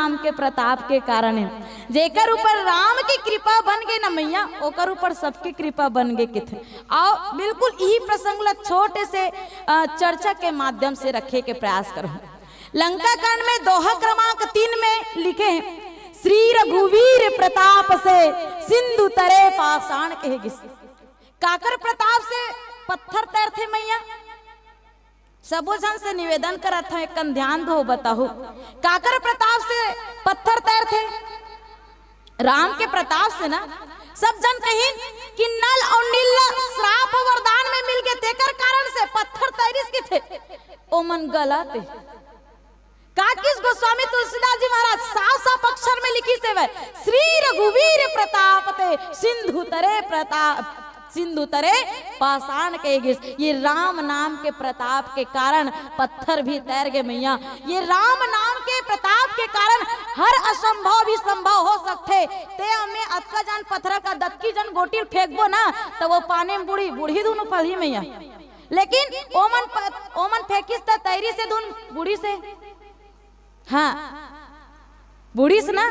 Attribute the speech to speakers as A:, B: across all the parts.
A: नाम के प्रताप के कारण है। जेकर ऊपर राम की कृपा बन गई ना मैया, ओकर ऊपर सबकी कृपा बन गई किथे। आओ बिल्कुल यही प्रसंग ला छोटे से चर्चा के माध्यम से रखे के प्रयास करो। लंका कांड में दोहा क्रमांक 3 में लिखे हैं, श्री रघुवीर प्रताप से सिंधु तरे पाषाण कहे गिस। काकर प्रताप से पत्थर तैरथे मैया? सबो जन से निवेदन करत है, एक ध्यान दो बताओ। काकर प्रताप से पत्थर तैरथे? राम के प्रताप से ना। सब जन कहीं कि नल और नील श्राप वरदान में मिल गए, तेकर कारण से पत्थर तैरिस के थे। ओ मन गलत है। का किस गोस्वामी तुलसीदास जी महाराज साफ साफ अक्षर में लिखी से वह श्री रघुवीर प्रताप ते सिंधु तरे प्रताप, सिंधु तरे पाषाण के गिस। ये राम नाम के प्रताप के कारण पत्थर भी तैर गए मैया। ये राम नाम के प्रताप के कारण हर असंभव भी संभव हो सकते। ते हमें अतका जान पत्थर का दत्की जन गोटी फेंकबो ना तो वो पाने में बूढ़ी बूढ़ी दोनों पढ़ी मैया, लेकिन ओमन फेंकिस त तैरी से धुन बूढ़ी से, हाँ बूढ़ी से ना।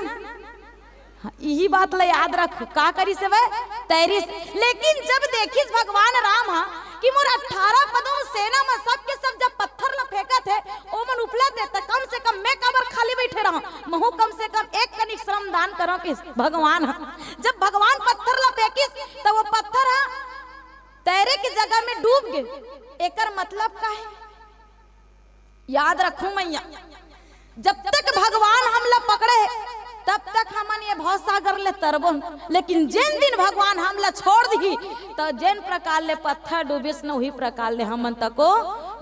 A: यही बात ला याद रख, का करी से वह तैरी से। लेकिन जब देखिस भगवान राम हा कि मोर 18 पदों सेना में सबके सब जब पत्थर ला फेंका थे ओ मन उपला देता, कम से कम मैं काबर खाली बैठे रहा, महू कम से कम एक कनिक श्रम दान करो कि भगवान हा। जब भगवान पत्थर ला फेंकिस तो वो पत्थर हा तैरे की जगह में डूब गए। एकर मतलब का है याद रखू मैया। जब तक भगवान हमला पकड़े तब तक हमन ये भव सागर ले तरबन, लेकिन जिन दिन भगवान हमला छोड़ दी तो जिन प्रकार ले पत्थर डूबिस न वही प्रकार ले हमन तको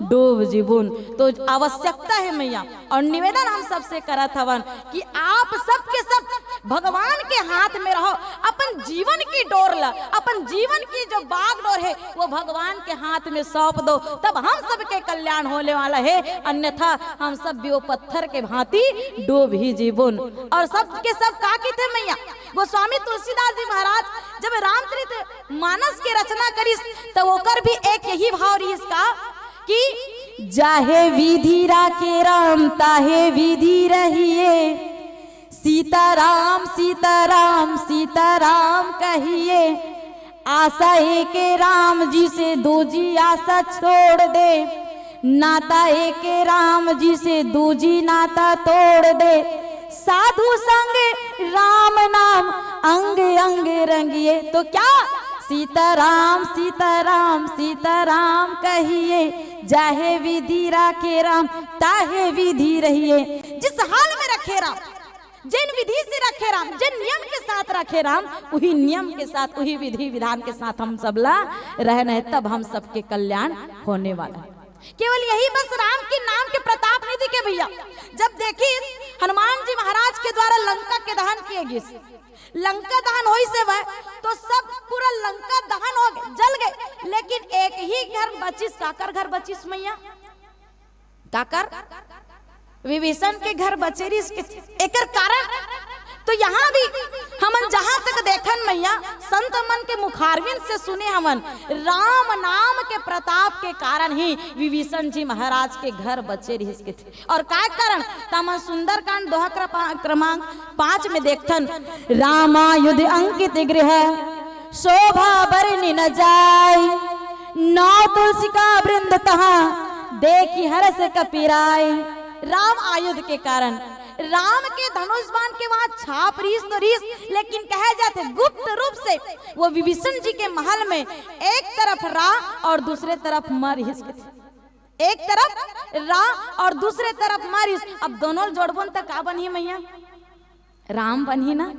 A: डूब जीबुन। तो आवश्यकता है मैया और निवेदन हम सबसे करत हवन कि आप सबके सब भगवान के हाथ में रहो। अपन जीवन की डोर ला, अपन जीवन की जो बागडोर है वो भगवान के हाथ में सौंप दो, तब हम सबके कल्याण होने वाला है। अन्यथा हम सब भी वो पत्थर के भांति डूब ही जीबुन। और सब के सब का की थे मैया। गोस्वामी तुलसीदास जी महाराज जब रामचरित मानस के रचना करिस तो ओकर भी एक यही भाव रही इसका कि जाहे विधि राखे राम ताहे विधि रहिए, सीताराम सीताराम सीताराम कहिए, आशा एक राम जी से दूजी आशा छोड़ दे, नाता एक राम जी से दूजी नाता तोड़ दे, साधु संग राम नाम अंग अंग रंगिए। तो क्या सीताराम सीताराम सीताराम कहिए, जाहे विधि राखे राम ताहे विधि रहिए। जिस हाल में रखे राम, जिन विधि से रखे राम, जिन नियम के साथ रखे राम, वही नियम के साथ वही विधि विधान के साथ हम सबला रहना है, तब हम सबके कल्याण होने वाला है। केवल यही बस राम के नाम के प्रताप नहीं दिखे भैया। जब देखी हनुमान जी महाराज के द्वारा लंका के दहन किए गए, लंका दहन होई से वह तो सब पूरा लंका दहन हो गए, जल गए, लेकिन एक ही घर बचिस। काकर घर बचिस मैया? काकर विभीषण के घर बचेरी। एकर कारण तो यहाँ भी हमन जहां तक देखन मैया संत मन के मुखारविंद से सुने हमन राम नाम के प्रताप के कारण ही विभीषण जी महाराज के घर बचे रही थे। और काय कारण तमन सुंदरकांड दोहा क्रमांक 5 में देखथन, रामायुध अंकित गृह शोभा बरनि न जाय, नौ तुलसी का वृंद तहाँ देखी हर्ष कपिराय। राम आयुध के कारण, राम के धनुष बाण के वहां छाप रीस तो रीस, लेकिन कहे जाते गुप्त रूप से वो विभीषण जी के महल में एक तरफ रा और दूसरे तरफ मरीस, एक तरफ रा और दूसरे तरफ मरीस। अब दोनों जोड़बन तक का बनी मैया? राम बनी ना,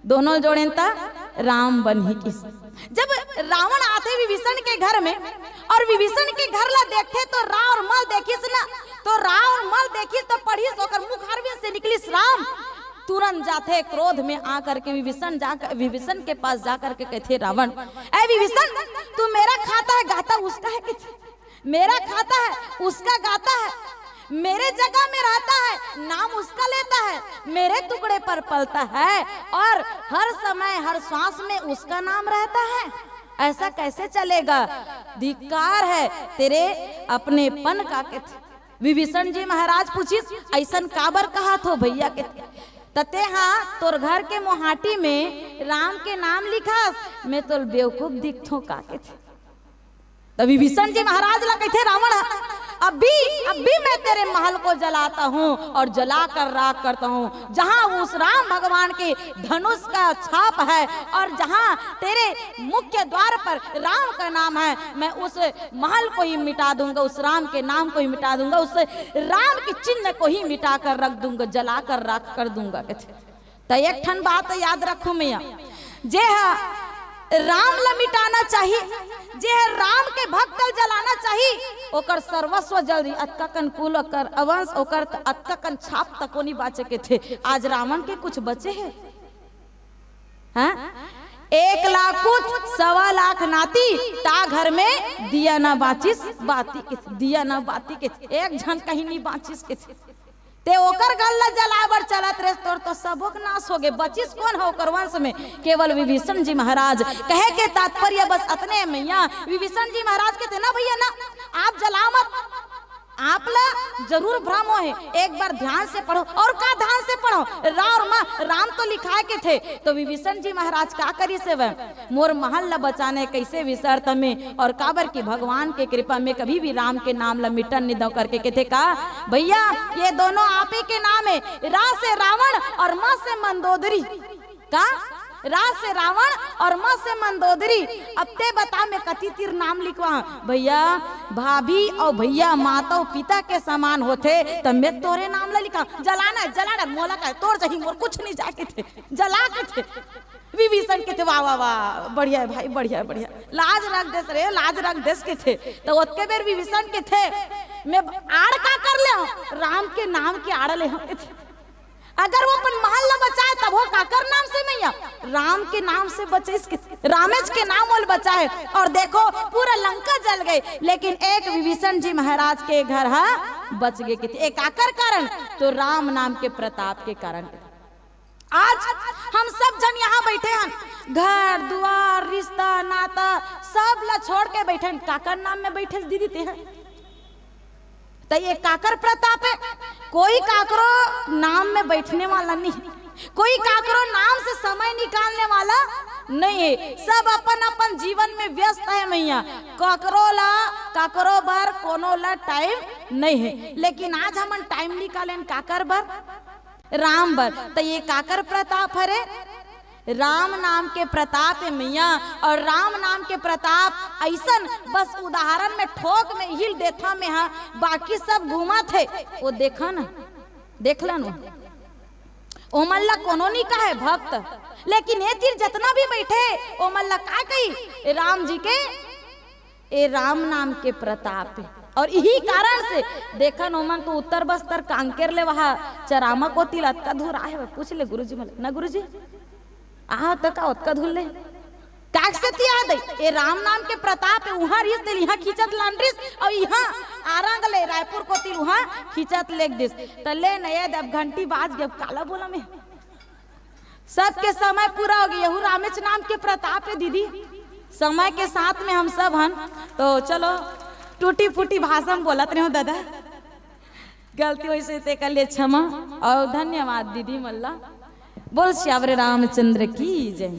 A: दोनों जोड़े तक राम बनी। किस जब रावण आते विभीषण के घर में और विभीषण के घर ला देखते तो रा और मल देखिस ना, तो रा और मल देखिस तो पढ़िस, होकर मुख हरवे से निकलिस राम। तुरंत जाते क्रोध में आकर के विभीषण के पास जाकर के कहते रावण, ऐ विभीषण तू मेरा खाता है गाता उसका है कि मेरा खाता है उसका गाता है, मेरे जगह में रहता है नाम उसका लेता है, मेरे टुकड़े पर पलता है और हर समय हर सांस में उसका नाम रहता है। ऐसा कैसे चलेगा? धिक्कार है तेरे अपनेपन का। विभीषण जी महाराज पूछिस ऐसन काबर कहा थो भैया के? तते हाँ तोर घर के मोहाटी में राम के नाम लिखा, मैं तो बेवकूफ दिखथो का के थे। तभी विभीषण जी महाराज ला कहते रावण अभी मैं तेरे महल को जलाता हूँ और जला कर राख करता हूँ। जहाँ उस राम भगवान के धनुष का छाप है और जहाँ तेरे मुख्य द्वार पर राम का नाम है, मैं उस महल को ही मिटा दूंगा, उस राम के नाम को ही मिटा दूंगा, उस राम के चिन्ह को ही मिटा कर रख दूंगा, जला कर राख कर दूंगा। तो एक ठन बात याद रखू मैया, जे राम ला मिटाना चाहिए, जे राम के भक्त जलाना चाहिए, ओकर सर्वस्व जल्दी अतकन कुल ओकर अवंश ओकर अतकन छाप तको नहीं बाचे के थे। आज रावण के कुछ बचे हैं? हाँ? 1 लाख कुछ 1.25 लाख नाती ता घर में दिया ना बाचिस बाती के, दिया ना बाती के, एक झन कहीं नहीं बाचिस के ते ओकर गल्ला जलावर चलत रे तोर तो सबक नाश हो गए। बचिस कौन है ओकर वंश में? केवल विभीषण जी महाराज। कहे के तात्पर्य बस अतने मैया, विभीषण जी महाराज कहते ना भैया ना आप जला मत, आप ला जरूर भ्रम हो है, एक बार ध्यान से पढ़ो। और का ध्यान से पढ़ो? राम तो लिखाए के थे, तो विभीषण जी महाराज का करी से वह मोर महल ला बचाने कैसे विसरत में, और काबर की भगवान के कृपा में कभी भी राम के नाम ला मिटन नहीं दो करके कहते का भैया ये दोनों आप ही के नाम है, रा से रावण और माँ से मंदोदरी। का रा से रावण और माँ से मंदोदरी। अब ते बता मैं कति तीर नाम लिखवा भैया, भाभी और भैया माता और पिता के समान होते, तब मैं तोरे नाम ला लिखा। जलाना जलाना मोला का तोड़ चाहिए, मोर कुछ नहीं जाके थे, जला के थे। विभीषण के थे वाह वाह वाह बढ़िया है भाई, बढ़िया बढ़िया, लाज रख देस रे, लाज रख देस के थे। तो ओतके बेर विभीषण के थे मैं आड़ का कर ले राम के नाम के आड़ ले हम थे। अगर वो अपन महल न बचाए तब वो काकर नाम से मैया राम के नाम से बचे, इसके रामेज के नाम वाल बचाए। और देखो पूरा लंका जल गए, लेकिन एक विभीषण जी महाराज के घर बच गए। एक आकर कारण तो राम नाम के प्रताप के कारण। आज हम सब जन यहाँ बैठे हैं, घर दुआर रिश्ता नाता सब ला छोड़ के बैठे हैं, काकर नाम में बैठे दीदी ते हैं। तो ये काकर प्रताप है, कोई काकरो नाम में बैठने वाला नहीं, कोई काकरो नाम से समय निकालने वाला नहीं है। सब अपन अपन जीवन में व्यस्त है मैया, काकरो बर कोनो ला टाइम नहीं है। लेकिन आज हम टाइम निकालें काकर बर, राम बर। तो ये काकर प्रताप है रे, राम नाम के प्रताप है मैया। और राम नाम के प्रताप ऐसन बस उदाहरण में ठोक में हिल देथा में हा, बाकी सब घूमा थे वो देखा ना, देख ला ना ओमल्ला कोनो नहीं का है भक्त। लेकिन ये तीर जितना भी बैठे ओमल्ला का कही राम जी के ए राम नाम के प्रताप है। और यही कारण से देखा नोमन तो उत्तर बस्तर कांकेर ले वहा चरामा को तिलत का धुरा है, पूछ ले गुरुजी मल ना गुरुजी आ तक का धुल ले काक से याद है ये राम नाम के प्रताप है। वहां रिस दिल यहाँ खींचत लांड्रिस और यहाँ आरंग ले रायपुर को तिल वहां खींचत लेक दिस तले नया अब घंटी बाज गए काला बोला में सबके समय पूरा हो गया। यहू रामेश नाम के प्रताप है दीदी, समय के साथ में हम सब हन। तो चलो टूटी फूटी भाषा में बोलत रहे हो दादा, गलती वैसे ते कर ले क्षमा और धन्यवाद दीदी मल्ला। बोल श्यावरे रामचंद्र की जय।